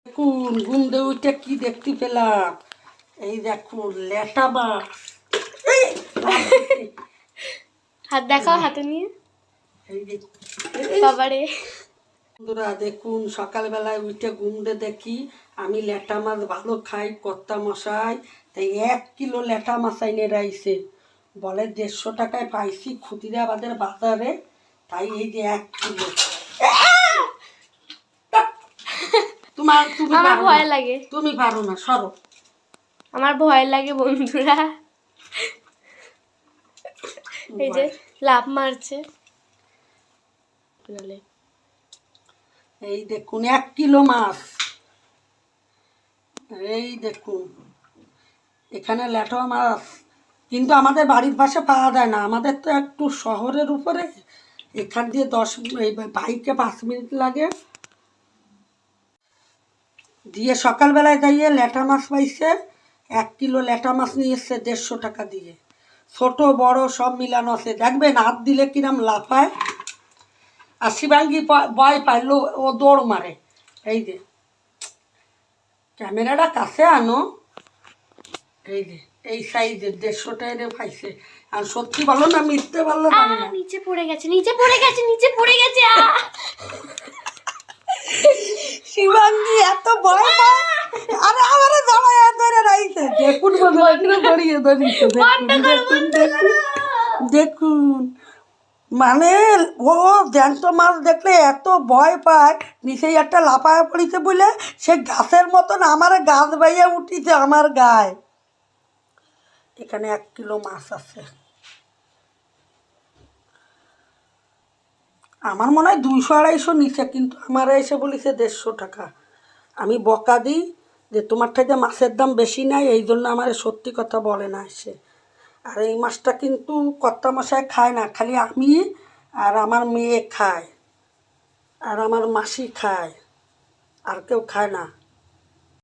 দেখুন গুমদে উঠে কি দেখতে পেলাম, এই দেখুন ল্যাটা মাছ। হাত দেখাও, হাতে নিয়ে। এই দেখুন বাবারে, বন্ধুরা দেখুন, সকালবেলায় উঠে গুমদে দেখি আমি ল্যাটা মাছ ভালো খাই, কর্তা মশাই তাই 1 কিলো ল্যাটা মাছ এনে রাইছে, বলে 150 টাকায় পাইছি খুদিরাবাদের বাজারে, তাই এই যে 1 কিলো। তোমার তুমি আমার পারো ভয় না, লাগে, তুমি পারো না, সরো। আমার ভয় লাগে বন্ধুরা। এই যে লাফ মারছে। এই দেখুন 1 কিলো মাছ, এই দেখুন এখানে ল্যাটা মাছ, কিন্তু আমাদের বাড়ির পাশে পাওয়া যায় না, আমাদের তো একটু শহরের উপরে, এখান দিয়ে 10 এই বাইকে 5 মিনিট লাগে। দিয়ে সকালবেলায় যাইয়ে ল্যাটা মাছ পাইছে, 1 কিলো ল্যাটা মাছ নিয়ে এসছে 150 টাকা দিয়ে, ছোট বড় সব মিলানো আছে, দেখবেন হাত দিলে কিরম লাফায়, আর শিবাঙ্গী ভয় পাইলো, ও দৌড় মারে। এই যে ক্যামেরাটা কাছে আনো, এই যে এই সাইজের 150 টাকা পাইছে, আর সত্যি বলো না মিথ্যে বললো জানি না। নিচে পড়ে গেছে, নিচে পড়ে গেছে, নিচে পড়ে গেছে। শিবাঙ্গী এত ভয় পায়, আরে আমারে জামাই ধরে রাইছে, দেখুন বন্ধুরা কিরম ধরিয়ে ধরিয়েছে, দেখুন দেখুন দেখুন, মানে ও জ্যান্ত মাছ দেখলে এত ভয় পায়, নিচেই একটা লাফায় পড়িছে বলে সে গাছের মতন আমার গাছ বাইয়া উঠিছে আমার গায়ে। এখানে 1 কিলো মাছ আছে, আমার মনে হয় 200-250 নিচে, কিন্তু আমার এসে বলেছে 150 টাকা। আমি বকা দিই যে তোমার থেকে মাছের দাম বেশি নাই, এই জন্য আমার সত্যি কথা বলে না এসে। আর এই মাছটা কিন্তু কর্তা মশাই খায় না, খালি আমি আর আমার মেয়ে খায়, আর আমার মাসি খায়, আর কেউ খায় না।